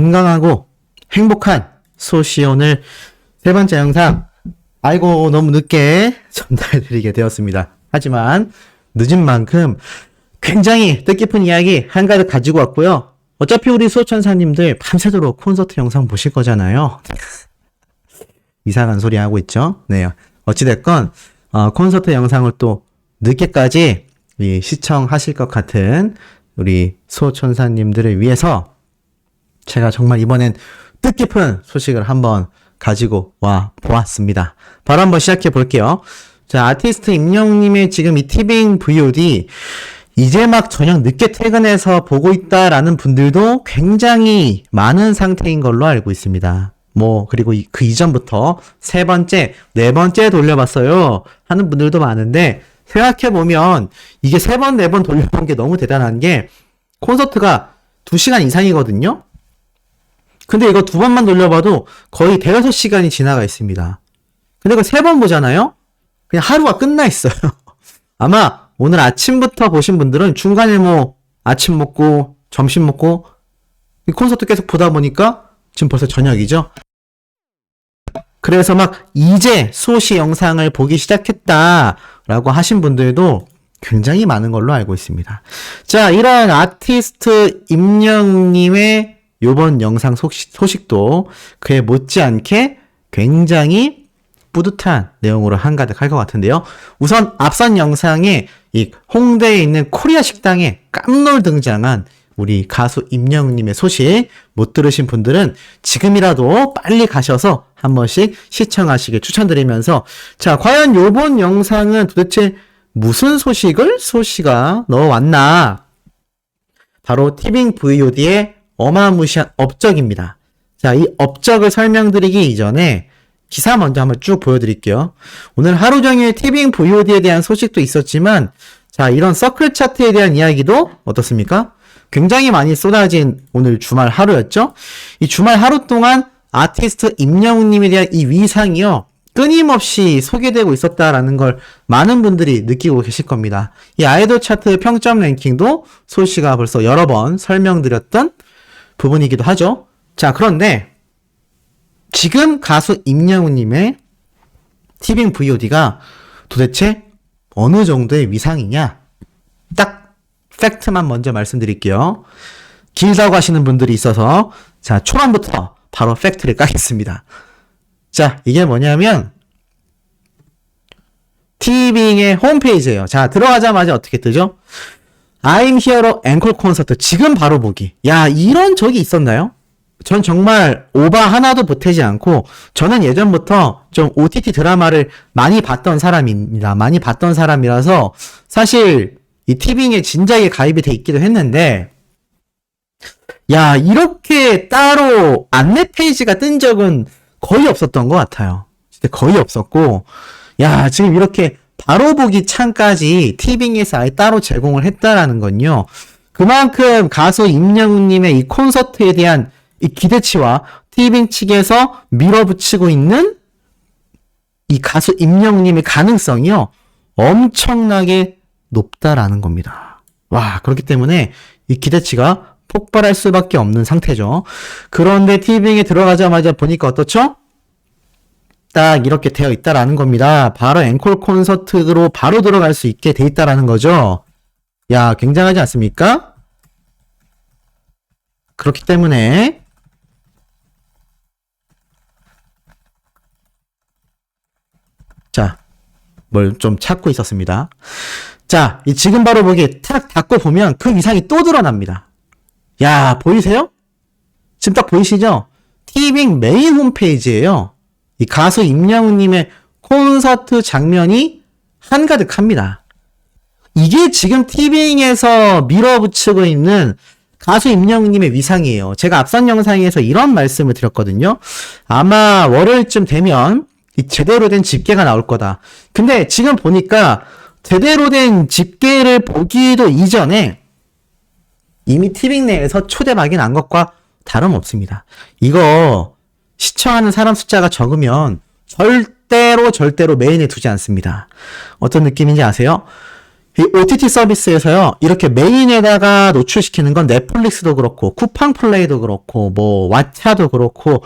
건강하고 행복한 소시 오늘 세 번째 영상 아이고 너무 늦게 전달드리게 되었습니다. 하지만 늦은 만큼 굉장히 뜻깊은 이야기 한가득 가지고 왔고요. 어차피 우리 수호천사님들 밤새도록 콘서트 영상 보실 거잖아요. 이상한 소리 하고 있죠. 네, 어찌됐건 콘서트 영상을 또 늦게까지 시청하실 것 같은 우리 수호천사님들을 위해서 제가 정말 이번엔 뜻깊은 소식을 한번 가지고 와 보았습니다. 바로 한번 시작해 볼게요. 자, 아티스트 임영웅님의 지금 이 티빙 VOD 이제 막 저녁 늦게 퇴근해서 보고 있다라는 분들도 굉장히 많은 상태인 걸로 알고 있습니다. 그리고 그 이전부터 세 번째, 네 번째 돌려봤어요 하는 분들도 많은데, 생각해보면 이게 세 번, 네 번 돌려본 게 너무 대단한 게 콘서트가 2시간 이상이거든요? 근데 이거 두 번만 돌려봐도 거의 대여섯 시간이 지나가 있습니다. 근데 이거 세 번 보잖아요? 그냥 하루가 끝나 있어요. 아마 오늘 아침부터 보신 분들은 중간에 아침 먹고 점심 먹고 이 콘서트 계속 보다 보니까 지금 벌써 저녁이죠. 그래서 막 이제 수호시 영상을 보기 시작했다라고 하신 분들도 굉장히 많은 걸로 알고 있습니다. 자, 이런 아티스트 임영웅님의 요번 영상 소식도 그에 못지않게 굉장히 뿌듯한 내용으로 한가득 할 것 같은데요. 우선 앞선 영상에 이 홍대에 있는 코리아 식당에 깜놀 등장한 우리 가수 임영웅님의 소식 못 들으신 분들은 지금이라도 빨리 가셔서 한 번씩 시청하시길 추천드리면서, 자, 과연 요번 영상은 도대체 무슨 소식을 수호씨가 넣어왔나? 바로 티빙 VOD의 어마무시한 업적입니다. 자, 이 업적을 설명드리기 이전에 기사 먼저 한번 쭉 보여드릴게요. 오늘 하루 종일 티빙 VOD에 대한 소식도 있었지만, 자, 이런 서클 차트에 대한 이야기도 어떻습니까? 굉장히 많이 쏟아진 오늘 주말 하루였죠? 이 주말 하루 동안 아티스트 임영웅님에 대한 이 위상이요, 끊임없이 소개되고 있었다라는 걸 많은 분들이 느끼고 계실 겁니다. 이 아이돌 차트 평점 랭킹도 소씨가 벌써 여러 번 설명드렸던 부분이기도 하죠. 자, 그런데 지금 가수 임영웅님의 티빙 VOD가 도대체 어느 정도의 위상이냐? 딱 팩트만 먼저 말씀드릴게요. 길다고 하시는 분들이 있어서, 자, 초반부터 바로 팩트를 까겠습니다. 자, 이게 뭐냐면 티빙의 홈페이지예요. 자, 들어가자마자 어떻게 뜨죠? I'm Hero 앵콜 콘서트 지금 바로 보기. 야, 이런 적이 있었나요? 전 정말 오바 하나도 보태지 않고, 저는 예전부터 좀 OTT 드라마를 많이 봤던 사람입니다. 많이 봤던 사람이라서 사실 이 티빙에 진작에 가입이 돼 있기도 했는데, 야, 이렇게 따로 안내 페이지가 뜬 적은 거의 없었던 것 같아요. 진짜 거의 없었고, 야, 지금 이렇게 바로 보기 창까지 티빙에서 아예 따로 제공을 했다라는 건요, 그만큼 가수 임영웅님의 이 콘서트에 대한 이 기대치와 티빙 측에서 밀어붙이고 있는 이 가수 임영웅님의 가능성이요, 엄청나게 높다라는 겁니다. 와, 그렇기 때문에 이 기대치가 폭발할 수밖에 없는 상태죠. 그런데 티빙에 들어가자마자 보니까 어떻죠? 딱 이렇게 되어 있다라는 겁니다. 바로 앵콜 콘서트로 바로 들어갈 수 있게 돼 있다라는 거죠. 야, 굉장하지 않습니까? 그렇기 때문에 자, 뭘 좀 찾고 있었습니다. 자, 이 지금 바로 보기 탁 닫고 보면 그 위상이 또 드러납니다. 야, 보이세요? 지금 딱 보이시죠? 티빙 메인 홈페이지예요. 이 가수 임영웅님의 콘서트 장면이 한가득합니다. 이게 지금 티빙에서 밀어붙이고 있는 가수 임영웅님의 위상이에요. 제가 앞선 영상에서 이런 말씀을 드렸거든요. 아마 월요일쯤 되면 이 제대로 된 집계가 나올 거다. 근데 지금 보니까 제대로 된 집계를 보기도 이전에 이미 티빙 내에서 초대박이 난 것과 다름없습니다. 이거 시청하는 사람 숫자가 적으면 절대로 메인에 두지 않습니다. 어떤 느낌인지 아세요? 이 OTT 서비스에서요, 이렇게 메인에다가 노출시키는 건 넷플릭스도 그렇고, 쿠팡 플레이도 그렇고, 뭐, 왓챠도 그렇고,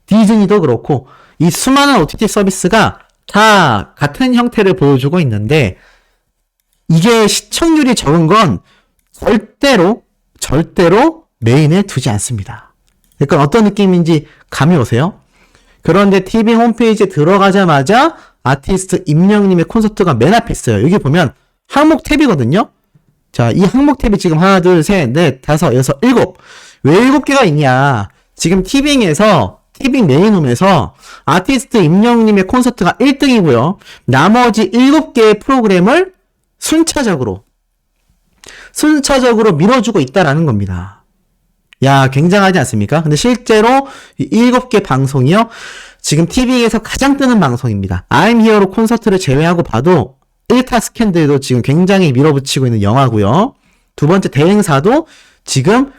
디즈니도 그렇고, 이 수많은 OTT 서비스가 다 같은 형태를 보여주고 있는데, 이게 시청률이 적은 건 절대로 메인에 두지 않습니다. 그러니까 어떤 느낌인지 감이 오세요? 그런데 TV 홈페이지에 들어가자마자 아티스트 임영님의 콘서트가 맨 앞에 있어요. 여기 보면 항목 탭이거든요. 자, 이 항목 탭이 지금 하나, 둘, 셋, 넷, 다섯, 여섯, 일곱. 왜 7개가 있냐? 지금 티빙에서, 티빙 메인홈에서 아티스트 임영님의 콘서트가 1등이고요. 나머지 7개의 프로그램을 순차적으로 밀어주고 있다라는 겁니다. 야, 굉장하지 않습니까? 근데 실제로 이 7개 방송이요. 지금 TV에서 가장 뜨는 방송입니다. I'm Here로 콘서트를 제외하고 봐도 1타 스캔들도 지금 굉장히 밀어붙이고 있는 영화고요. 두 번째 대행사도 지금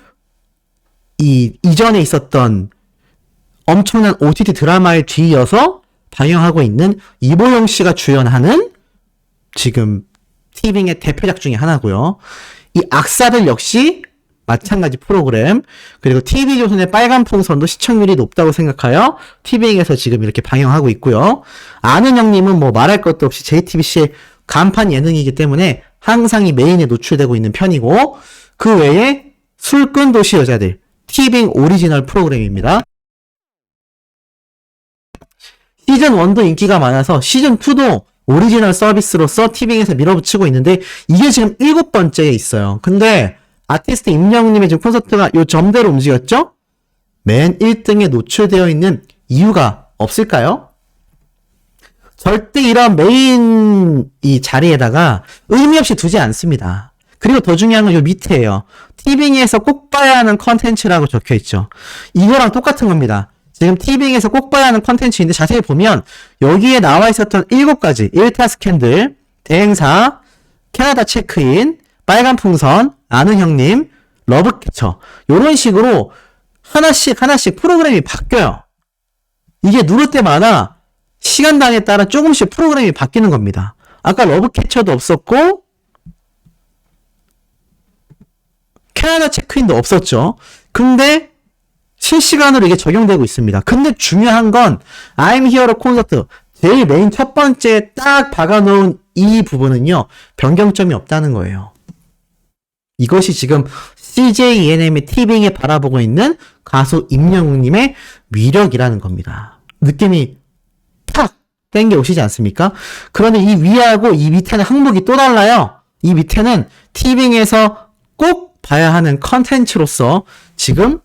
이전에 있었던 엄청난 OTT 드라마에 뒤이어서 방영하고 있는 이보영 씨가 주연하는 지금 티빙의 대표작 중에 하나고요. 이 악사들 역시 마찬가지 프로그램, 그리고 TV조선의 빨간 풍선도 시청률이 높다고 생각하여 티빙에서 지금 이렇게 방영하고 있고요. 아는 형님은 뭐 말할 것도 없이 JTBC의 간판 예능이기 때문에 항상 이 메인에 노출되고 있는 편이고, 그 외에 술꾼 도시 여자들 티빙 오리지널 프로그램입니다. 시즌1도 인기가 많아서 시즌2도 오리지널 서비스로서 티빙에서 밀어붙이고 있는데, 이게 지금 7번째에 있어요. 근데 아티스트 임영님의 지금 콘서트가 요 점대로 움직였죠? 맨 1등에 노출되어 있는 이유가 없을까요? 절대 이런 메인 이 자리에다가 의미 없이 두지 않습니다. 그리고 더 중요한 건 요 밑에예요. 티빙에서 꼭 봐야 하는 컨텐츠라고 적혀있죠. 이거랑 똑같은 겁니다. 지금 티빙에서 꼭 봐야 하는 컨텐츠인데, 자세히 보면 여기에 나와 있었던 7가지 1타 스캔들, 대행사, 캐나다 체크인, 빨간 풍선, 아는 형님, 러브캐쳐, 요런 식으로 하나씩 프로그램이 바뀌어요. 이게 누를 때마다 시간당에 따라 조금씩 프로그램이 바뀌는 겁니다. 아까 러브캐쳐도 없었고 캐나다 체크인도 없었죠. 근데 실시간으로 이게 적용되고 있습니다. 근데 중요한 건 I'm Here로 콘서트 제일 메인 첫 번째 딱 박아놓은 이 부분은요, 변경점이 없다는 거예요. 이것이 지금 CJ ENM의 티빙에 바라보고 있는 가수 임영웅님의 위력이라는 겁니다. 느낌이 팍 땡겨 오시지 않습니까? 그런데 이 위하고 이 밑에는 항목이 또 달라요. 이 밑에는 티빙에서 꼭 봐야 하는 컨텐츠로서 지금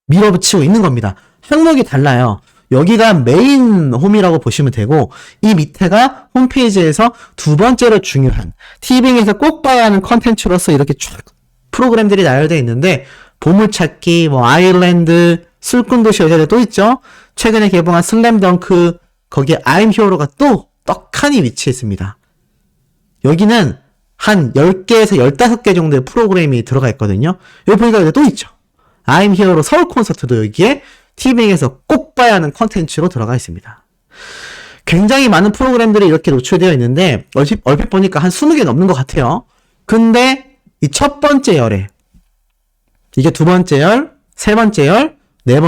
밀어붙이고 있는 겁니다. 항목이 달라요. 여기가 메인 홈이라고 보시면 되고, 이 밑에가 홈페이지에서 두 번째로 중요한 티빙에서 꼭 봐야 하는 컨텐츠로서 이렇게 쫙 프로그램들이 나열되어 있는데, 보물찾기, 뭐 아일랜드, 술꾼도시 여자들 또 있죠. 최근에 개봉한 슬램덩크, 거기에 I'm Here가 또 떡하니 위치해 있습니다. 여기는 한 10개에서 15개 정도의 프로그램이 들어가 있거든요. 여기 보니까 또 있죠. I'm Here로 서울 콘서트도 여기에 티빙에서 꼭 봐야 하는 컨텐츠로 들어가 있습니다. 굉장히 많은 프로그램들이 이렇게 노출되어 있는데, 얼핏 보니까 한 20개 넘는 것 같아요. 근데 이 첫 번째 열에, 이게 두 번째 열, 세 번째 열, 네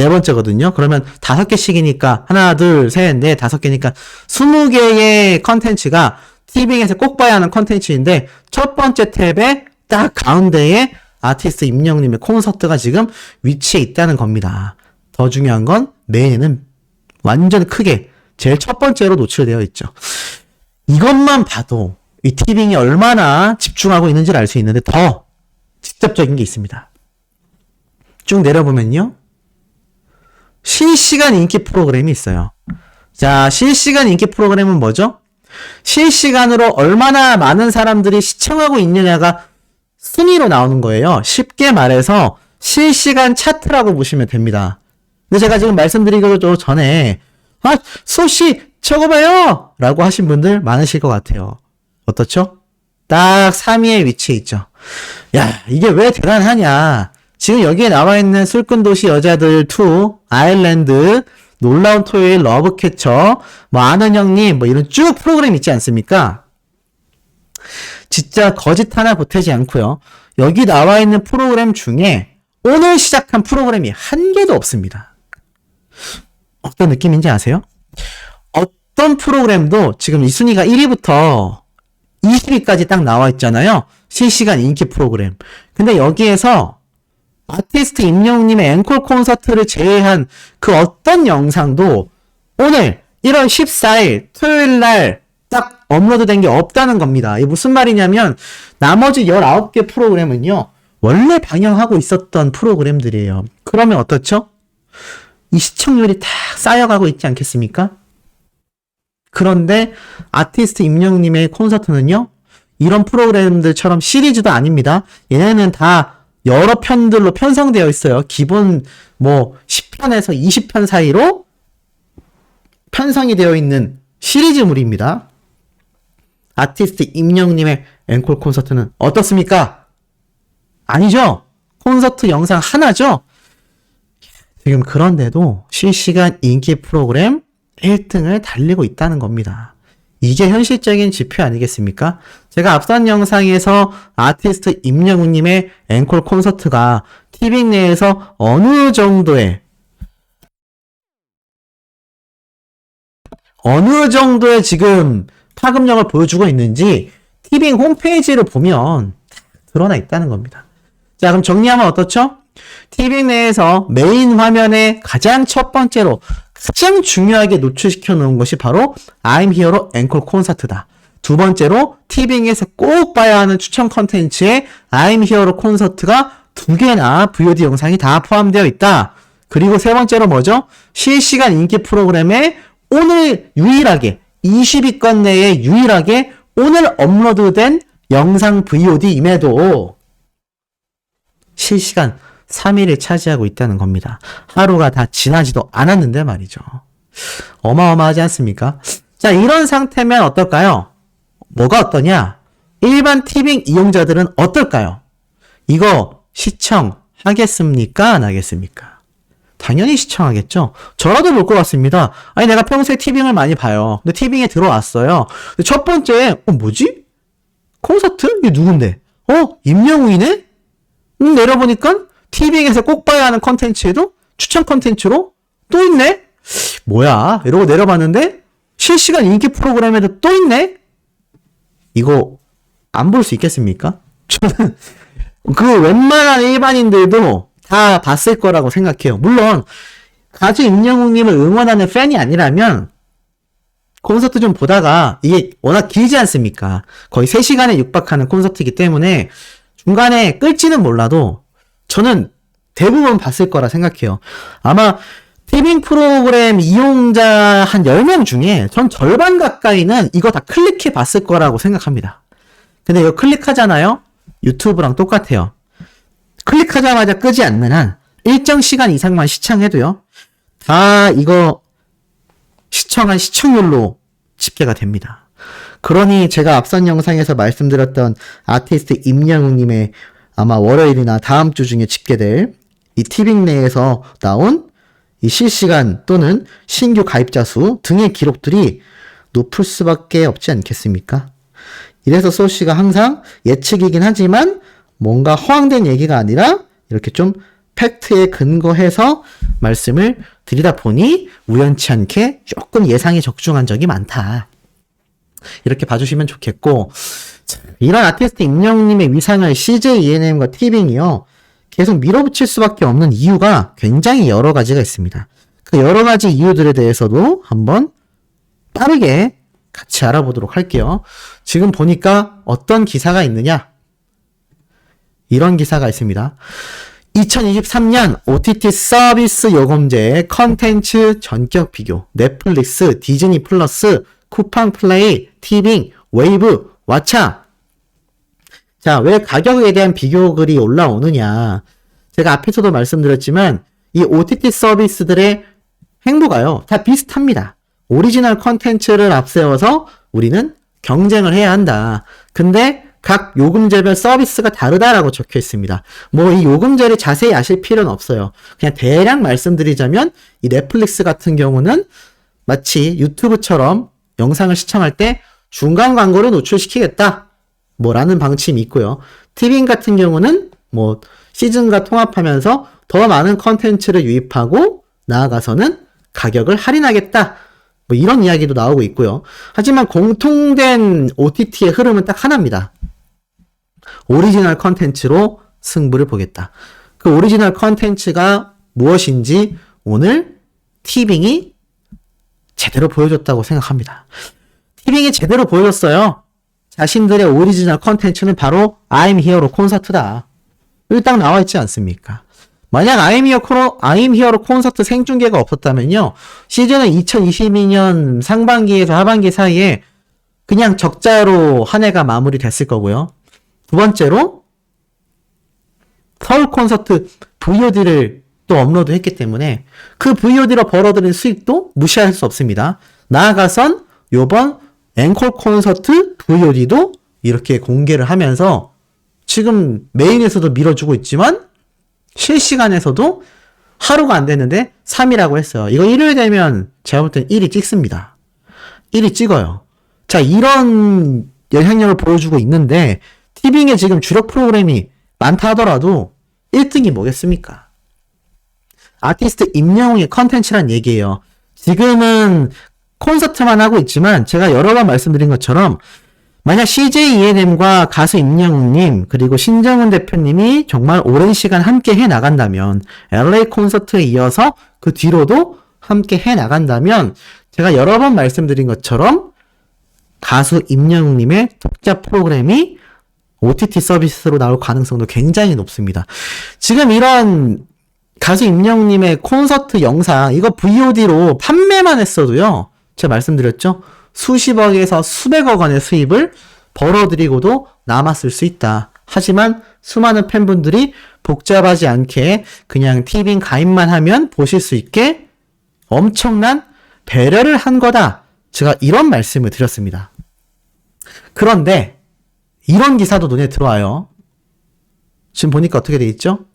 번째거든요. 그러면 5개씩이니까 하나, 둘, 셋, 넷, 5개니까 20개의 컨텐츠가 티빙에서 꼭 봐야 하는 컨텐츠인데, 첫 번째 탭에 딱 가운데에 아티스트 임영님의 콘서트가 지금 위치해 있다는 겁니다. 더 중요한 건 메인에는 완전 크게 제일 첫 번째로 노출되어 있죠. 이것만 봐도 이 티빙이 얼마나 집중하고 있는지를 알 수 있는데, 더 직접적인 게 있습니다. 쭉 내려보면요, 실시간 인기 프로그램이 있어요. 자, 실시간 인기 프로그램은 뭐죠? 실시간으로 얼마나 많은 사람들이 시청하고 있느냐가 순위로 나오는 거예요. 쉽게 말해서 실시간 차트라고 보시면 됩니다. 근데 제가 지금 말씀드리기 전에 소씨 저거 봐요! 라고 하신 분들 많으실 것 같아요. 어떻죠? 딱 3위에 위치해 있죠. 야, 이게 왜 대단하냐. 지금 여기에 나와 있는 술꾼도시 여자들 2, 아일랜드, 놀라운 토요일, 러브캐쳐, 뭐 아는 형님, 뭐 이런 쭉 프로그램 있지 않습니까? 진짜 거짓 하나 보태지 않고요. 여기 나와 있는 프로그램 중에 오늘 시작한 프로그램이 한 개도 없습니다. 어떤 느낌인지 아세요? 어떤 프로그램도 지금 이 순위가 1위부터 20위까지 딱 나와 있잖아요. 실시간 인기 프로그램. 근데 여기에서 아티스트 임영웅님의 앵콜 콘서트를 제외한 그 어떤 영상도 오늘 1월 14일 토요일 날 딱 업로드된 게 없다는 겁니다. 이게 무슨 말이냐면 나머지 19개 프로그램은요. 원래 방영하고 있었던 프로그램들이에요. 그러면 어떻죠? 이 시청률이 다 쌓여가고 있지 않겠습니까? 그런데 아티스트 임영웅님의 콘서트는요. 이런 프로그램들처럼 시리즈도 아닙니다. 얘네는 다 여러 편들로 편성되어 있어요. 기본 10편에서 20편 사이로 편성이 되어 있는 시리즈물입니다. 아티스트 임영웅님의 앵콜 콘서트는 어떻습니까? 아니죠? 콘서트 영상 하나죠? 지금 그런데도 실시간 인기 프로그램 1등을 달리고 있다는 겁니다. 이게 현실적인 지표 아니겠습니까? 제가 앞선 영상에서 아티스트 임영웅님의 앵콜 콘서트가 티빙 내에서 어느 정도의 지금 파급력을 보여주고 있는지 티빙 홈페이지를 보면 드러나 있다는 겁니다. 자, 그럼 정리하면 어떻죠? 티빙 내에서 메인 화면에 가장 첫 번째로 가장 중요하게 노출시켜 놓은 것이 바로 I'm Here로 앵콜 콘서트다. 두 번째로 티빙에서 꼭 봐야 하는 추천 컨텐츠에 I'm Here로 콘서트가 2개나 VOD 영상이 다 포함되어 있다. 그리고 세 번째로 뭐죠? 실시간 인기 프로그램에 오늘 유일하게 20위권 내에 유일하게 오늘 업로드된 영상 VOD임에도 실시간 3위를 차지하고 있다는 겁니다. 하루가 다 지나지도 않았는데 말이죠. 어마어마하지 않습니까? 자, 이런 상태면 어떨까요? 뭐가 어떠냐? 일반 티빙 이용자들은 어떨까요? 이거 시청하겠습니까? 안 하겠습니까? 당연히 시청하겠죠? 저라도 볼 것 같습니다. 아니, 내가 평소에 티빙을 많이 봐요. 근데 티빙에 들어왔어요. 근데 첫 번째, 뭐지? 콘서트? 이게 누군데? 임영웅이네? 내려보니까 티빙에서 꼭 봐야 하는 컨텐츠에도 추천 컨텐츠로 또 있네? 뭐야? 이러고 내려봤는데 실시간 인기 프로그램에도 또 있네? 이거 안 볼 수 있겠습니까? 저는 그 웬만한 일반인들도 다 봤을 거라고 생각해요. 물론 가수 임영웅님을 응원하는 팬이 아니라면 콘서트 좀 보다가 이게 워낙 길지 않습니까? 거의 3시간에 육박하는 콘서트이기 때문에 중간에 끌지는 몰라도 저는 대부분 봤을 거라 생각해요. 아마 티빙 프로그램 이용자 한 10명 중에 전 절반 가까이는 이거 다 클릭해 봤을 거라고 생각합니다. 근데 이거 클릭하잖아요? 유튜브랑 똑같아요. 클릭하자마자 끄지 않는 한 일정 시간 이상만 시청해도요. 다 이거 시청한 시청률로 집계가 됩니다. 그러니 제가 앞선 영상에서 말씀드렸던 아티스트 임영웅님의 아마 월요일이나 다음 주 중에 집계될 이 티빙 내에서 나온 이 실시간 또는 신규 가입자 수 등의 기록들이 높을 수밖에 없지 않겠습니까? 이래서 소씨가 항상 예측이긴 하지만 뭔가 허황된 얘기가 아니라 이렇게 좀 팩트에 근거해서 말씀을 드리다 보니 우연치 않게 조금 예상에 적중한 적이 많다. 이렇게 봐주시면 좋겠고, 이런 아티스트 임영웅님의 위상을 CJ ENM과 티빙이요 계속 밀어붙일 수밖에 없는 이유가 굉장히 여러 가지가 있습니다. 그 여러 가지 이유들에 대해서도 한번 빠르게 같이 알아보도록 할게요. 지금 보니까 어떤 기사가 있느냐? 이런 기사가 있습니다. 2023년 OTT 서비스 요금제 컨텐츠 전격 비교, 넷플릭스, 디즈니 플러스, 쿠팡 플레이, 티빙, 웨이브, 왓챠. 자, 왜 가격에 대한 비교 글이 올라오느냐. 제가 앞에서도 말씀드렸지만 이 OTT 서비스들의 행보가요 다 비슷합니다. 오리지널 컨텐츠를 앞세워서 우리는 경쟁을 해야 한다. 근데 각 요금제별 서비스가 다르다라고 적혀 있습니다. 뭐 이 요금제를 자세히 아실 필요는 없어요. 그냥 대략 말씀드리자면 이 넷플릭스 같은 경우는 마치 유튜브처럼 영상을 시청할 때 중간 광고를 노출시키겠다. 라는 방침이 있고요. 티빙 같은 경우는 시즌과 통합하면서 더 많은 컨텐츠를 유입하고 나아가서는 가격을 할인하겠다. 이런 이야기도 나오고 있고요. 하지만 공통된 OTT의 흐름은 딱 하나입니다. 오리지널 컨텐츠로 승부를 보겠다. 그 오리지널 컨텐츠가 무엇인지 오늘 티빙이 제대로 보여줬다고 생각합니다. 티빙이 제대로 보여줬어요. 자신들의 오리지널 컨텐츠는 바로 I'm Here로 콘서트다. 여기 딱 나와 있지 않습니까? 만약 I'm Here로 콘서트 생중계가 없었다면요, 시즌은 2022년 상반기에서 하반기 사이에 그냥 적자로 한 해가 마무리됐을 거고요. 두 번째로 서울 콘서트 VOD를 또 업로드했기 때문에 그 VOD로 벌어들인 수익도 무시할 수 없습니다. 나아가선 요번 앵콜 콘서트 VOD도 이렇게 공개를 하면서 지금 메인에서도 밀어주고 있지만 실시간에서도 하루가 안 됐는데 3위라고 했어요. 이거 1일 되면 제가 볼 땐 1위 찍습니다. 1위 찍어요. 자, 이런 영향력을 보여주고 있는데 티빙에 지금 주력 프로그램이 많다 하더라도 1등이 뭐겠습니까? 아티스트 임영웅의 컨텐츠란 얘기예요. 지금은 콘서트만 하고 있지만 제가 여러 번 말씀드린 것처럼 만약 CJ ENM과 가수 임영웅님 그리고 신정훈 대표님이 정말 오랜 시간 함께 해 나간다면 LA 콘서트에 이어서 그 뒤로도 함께 해 나간다면 제가 여러 번 말씀드린 것처럼 가수 임영웅님의 독자 프로그램이 OTT 서비스로 나올 가능성도 굉장히 높습니다. 지금 이런 가수 임영웅님의 콘서트 영상 이거 VOD로 판매만 했어도요, 제가 말씀드렸죠? 수십억에서 수백억 원의 수입을 벌어들이고도 남았을 수 있다. 하지만 수많은 팬분들이 복잡하지 않게 그냥 티빙 가입만 하면 보실 수 있게 엄청난 배려를 한 거다. 제가 이런 말씀을 드렸습니다. 그런데 이런 기사도 눈에 들어와요. 지금 보니까 어떻게 돼 있죠?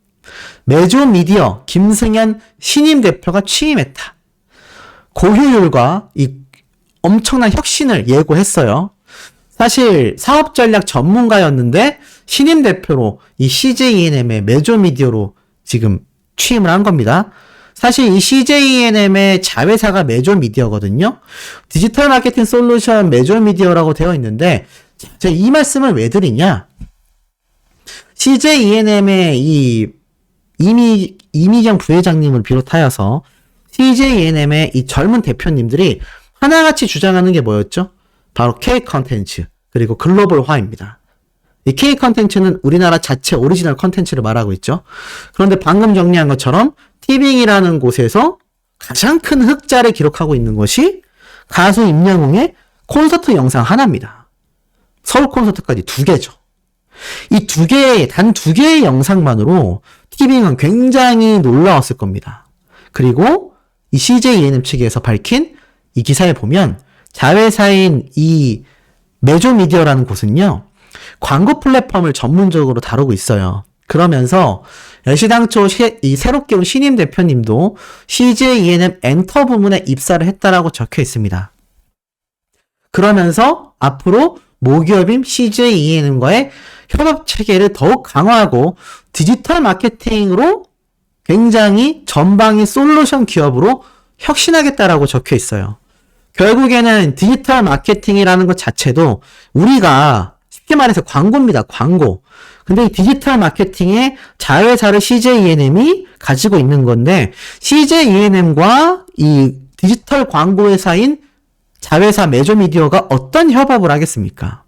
메조미디어 김승현 신임 대표가 취임했다. 고효율과 이 엄청난 혁신을 예고했어요. 사실 사업 전략 전문가였는데 신임 대표로 이 CJ ENM의 메조미디어로 지금 취임을 한 겁니다. 사실 이 CJ ENM의 자회사가 메조미디어거든요. 디지털 마케팅 솔루션 메조미디어라고 되어 있는데 제가 이 말씀을 왜 드리냐? CJ ENM의 이 이미경 부회장님을 비롯하여서 CJ ENM의 이 젊은 대표님들이 하나같이 주장하는 게 뭐였죠? 바로 K 컨텐츠 그리고 글로벌화입니다. 이 K 컨텐츠는 우리나라 자체 오리지널 컨텐츠를 말하고 있죠. 그런데 방금 정리한 것처럼 티빙이라는 곳에서 가장 큰 흑자를 기록하고 있는 것이 가수 임영웅의 콘서트 영상 하나입니다. 서울 콘서트까지 2개죠. 이 단 2개의 영상만으로 티빙은 굉장히 놀라웠을 겁니다. 그리고 이 CJ ENM 측에서 밝힌 이 기사에 보면 자회사인 이 메조미디어라는 곳은요, 광고 플랫폼을 전문적으로 다루고 있어요. 그러면서 애시당초 이 새롭게 온 신임 대표님도 CJ ENM 엔터 부문에 입사를 했다라고 적혀 있습니다. 그러면서 앞으로 모기업인 CJ ENM과의 협업 체계를 더욱 강화하고 디지털 마케팅으로 굉장히 전방위 솔루션 기업으로 혁신하겠다라고 적혀 있어요. 결국에는 디지털 마케팅이라는 것 자체도 우리가 쉽게 말해서 광고입니다. 광고. 근데 이 디지털 마케팅의 자회사를 CJ ENM이 가지고 있는 건데 CJ ENM과 이 디지털 광고 회사인 자회사 메조미디어가 어떤 협업을 하겠습니까?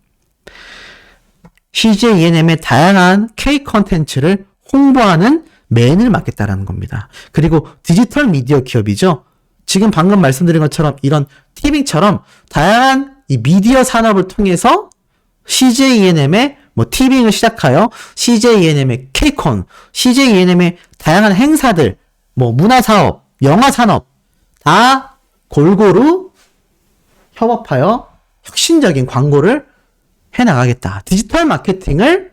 CJ ENM의 다양한 K 컨텐츠를 홍보하는 맨을 맡겠다라는 겁니다. 그리고 디지털 미디어 기업이죠. 지금 방금 말씀드린 것처럼 이런 티빙처럼 다양한 이 미디어 산업을 통해서 CJ ENM의 티빙을 시작하여 CJ ENM의 K콘, CJ ENM의 다양한 행사들, 문화사업, 영화산업 다 골고루 협업하여 혁신적인 광고를 해나가겠다. 디지털 마케팅을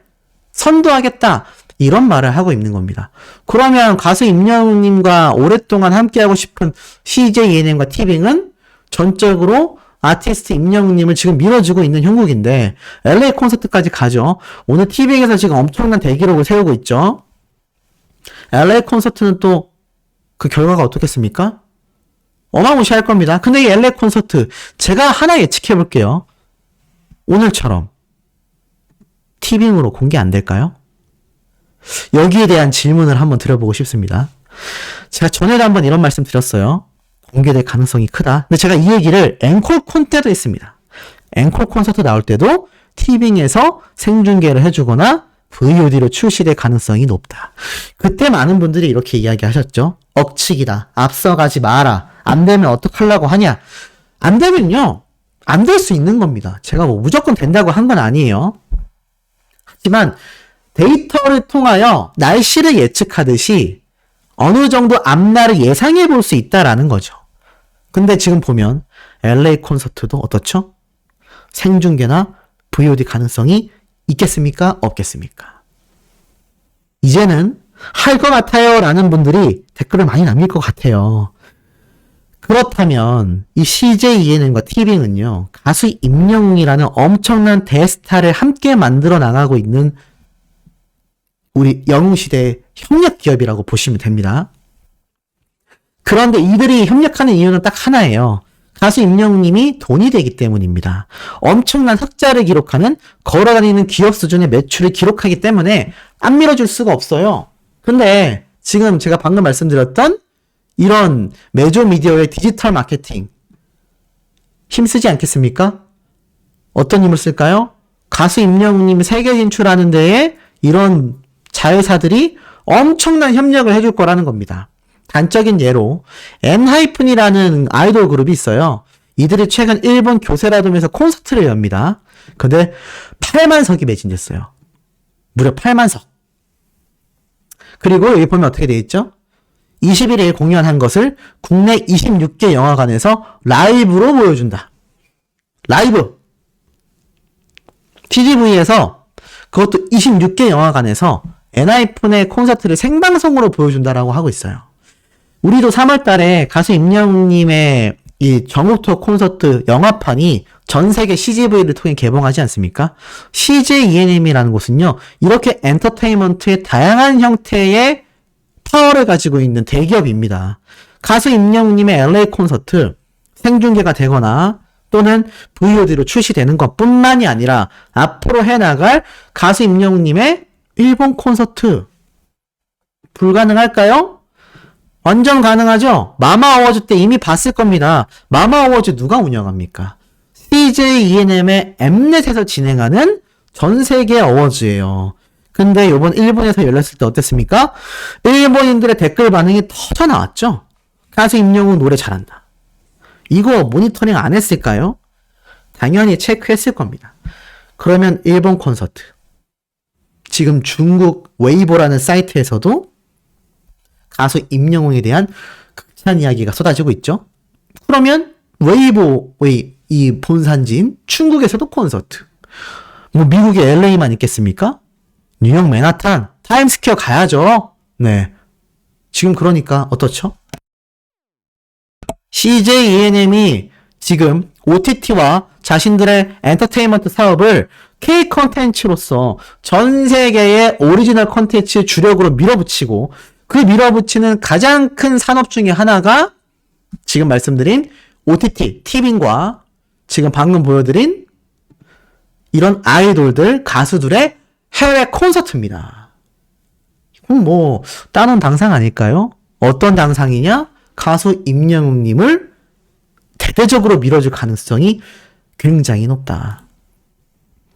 선도하겠다. 이런 말을 하고 있는 겁니다. 그러면 가수 임영웅님과 오랫동안 함께하고 싶은 CJ ENM과 티빙은 전적으로 아티스트 임영웅님을 지금 밀어주고 있는 형국인데 LA 콘서트까지 가죠. 오늘 티빙에서 지금 엄청난 대기록을 세우고 있죠. LA 콘서트는 또 그 결과가 어떻겠습니까? 어마무시할 겁니다. 근데 이 LA 콘서트 제가 하나 예측해 볼게요. 오늘처럼 티빙으로 공개 안 될까요? 여기에 대한 질문을 한번 드려보고 싶습니다. 제가 전에도 한번 이런 말씀 드렸어요. 공개될 가능성이 크다. 근데 제가 이 얘기를 앵콜콘 때도 했습니다. 앵콜 콘서트 나올 때도 티빙에서 생중계를 해주거나 VOD로 출시될 가능성이 높다. 그때 많은 분들이 이렇게 이야기하셨죠. 억측이다. 앞서가지 마라. 안 되면 어떡하려고 하냐. 안 되면요. 안 될 수 있는 겁니다. 제가 뭐 무조건 된다고 한 건 아니에요. 하지만 데이터를 통하여 날씨를 예측하듯이 어느 정도 앞날을 예상해 볼 수 있다라는 거죠. 근데 지금 보면 LA 콘서트도 어떻죠? 생중계나 VOD 가능성이 있겠습니까? 없겠습니까? 이제는 할 것 같아요 라는 분들이 댓글을 많이 남길 것 같아요. 그렇다면 이 CJ ENM과 티빙은요. 가수 임영웅이라는 엄청난 대스타를 함께 만들어 나가고 있는 우리 영웅시대의 협력 기업이라고 보시면 됩니다. 그런데 이들이 협력하는 이유는 딱 하나예요. 가수 임영웅님이 돈이 되기 때문입니다. 엄청난 흑자를 기록하는 걸어다니는 기업 수준의 매출을 기록하기 때문에 안 밀어줄 수가 없어요. 근데 지금 제가 방금 말씀드렸던 이런 메조미디어의 디지털 마케팅 힘쓰지 않겠습니까? 어떤 힘을 쓸까요? 가수 임영웅님이 세계 진출하는 데에 이런 자회사들이 엄청난 협력을 해줄 거라는 겁니다. 단적인 예로 엔하이픈이라는 아이돌 그룹이 있어요. 이들이 최근 일본 교세라돔에서 콘서트를 엽니다. 근데 8만 석이 매진됐어요. 무려 8만 석. 그리고 여기 보면 어떻게 되어 있죠? 21일 공연한 것을 국내 26개 영화관에서 라이브로 보여준다. 라이브! TGV에서 그것도 26개 영화관에서 엔하이픈의 콘서트를 생방송으로 보여준다라고 하고 있어요. 우리도 3월달에 가수 임영웅님의 이 전국 투어 콘서트 영화판이 전 세계 CGV를 통해 개봉하지 않습니까? CJ ENM이라는 곳은요, 이렇게 엔터테인먼트의 다양한 형태의 파워를 가지고 있는 대기업입니다. 가수 임영웅님의 LA 콘서트 생중계가 되거나 또는 VOD로 출시되는 것 뿐만이 아니라 앞으로 해나갈 가수 임영웅님의 일본 콘서트 불가능할까요? 완전 가능하죠? 마마 어워즈 때 이미 봤을 겁니다. 마마 어워즈 누가 운영합니까? CJ ENM의 엠넷에서 진행하는 전 세계 어워즈예요. 근데 요번 일본에서 열렸을 때 어땠습니까? 일본인들의 댓글 반응이 터져 나왔죠? 가수 임영웅 노래 잘한다. 이거 모니터링 안 했을까요? 당연히 체크했을 겁니다. 그러면 일본 콘서트. 지금 중국 웨이보라는 사이트에서도 가수 임영웅에 대한 극찬 이야기가 쏟아지고 있죠. 그러면 웨이보의 이 본산지인 중국에서도 콘서트. 뭐 미국의 LA만 있겠습니까? 뉴욕 맨하탄, 타임스퀘어 가야죠. 네. 지금 그러니까 어떻죠? CJ ENM이 지금 OTT와 자신들의 엔터테인먼트 사업을 K 컨텐츠로서 전 세계의 오리지널 컨텐츠 주력으로 밀어붙이고 그 밀어붙이는 가장 큰 산업 중에 하나가 지금 말씀드린 OTT, 티빙과 지금 방금 보여드린 이런 아이돌들, 가수들의 해외 콘서트입니다. 이건 뭐 다른 당상 아닐까요? 어떤 당상이냐? 가수 임영웅님을 대대적으로 밀어줄 가능성이 굉장히 높다.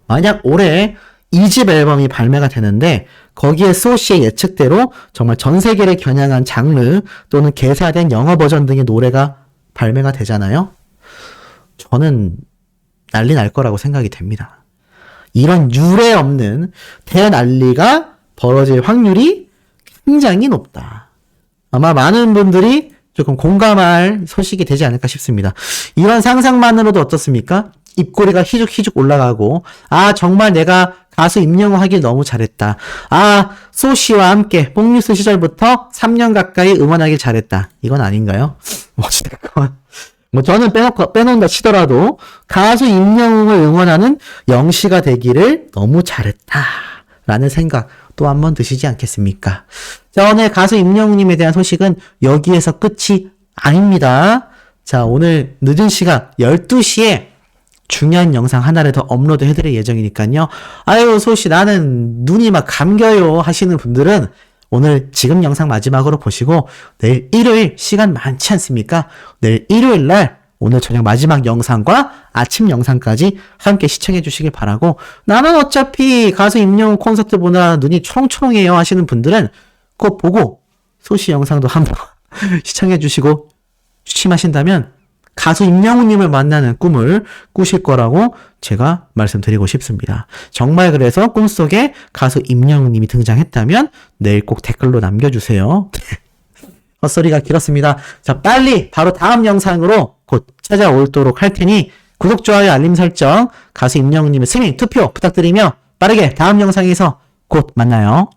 만약 올해 2집 앨범이 발매가 되는데 거기에 소시의 예측대로 정말 전 세계를 겨냥한 장르 또는 개사된 영어 버전 등의 노래가 발매가 되잖아요. 저는 난리 날 거라고 생각이 됩니다. 이런 유례 없는 대난리가 벌어질 확률이 굉장히 높다. 아마 많은 분들이 조금 공감할 소식이 되지 않을까 싶습니다. 이런 상상만으로도 어떻습니까? 입꼬리가 희죽희죽 올라가고 아 정말 내가 가수 임영웅 하길 너무 잘했다. 아 소시와 함께 뽕뉴스 시절부터 3년 가까이 응원하길 잘했다. 이건 아닌가요? 어찌됐건 뭐 저는 빼놓는다 치더라도 가수 임영웅을 응원하는 영시가 되기를 너무 잘했다 라는 생각 또 한 번 드시지 않겠습니까? 자, 오늘 가수 임영웅님에 대한 소식은 여기에서 끝이 아닙니다. 자, 오늘 늦은 시간 12시에 중요한 영상 하나를 더 업로드 해드릴 예정이니까요. 아유, 소씨 나는 눈이 막 감겨요 하시는 분들은 오늘 지금 영상 마지막으로 보시고 내일 일요일 시간 많지 않습니까? 내일 일요일 날 오늘 저녁 마지막 영상과 아침 영상까지 함께 시청해 주시길 바라고, 나는 어차피 가수 임영웅 콘서트 보느라 눈이 초롱초롱해요 하시는 분들은 그거 보고 소시 영상도 한번 시청해 주시고 취침하신다면 가수 임영웅님을 만나는 꿈을 꾸실 거라고 제가 말씀드리고 싶습니다. 정말 그래서 꿈속에 가수 임영웅님이 등장했다면 내일 꼭 댓글로 남겨주세요. 헛소리가 길었습니다. 자, 빨리 바로 다음 영상으로 곧 찾아오도록 할 테니 구독, 좋아요, 알림 설정, 가수 임영웅님의 승리 투표 부탁드리며 빠르게 다음 영상에서 곧 만나요.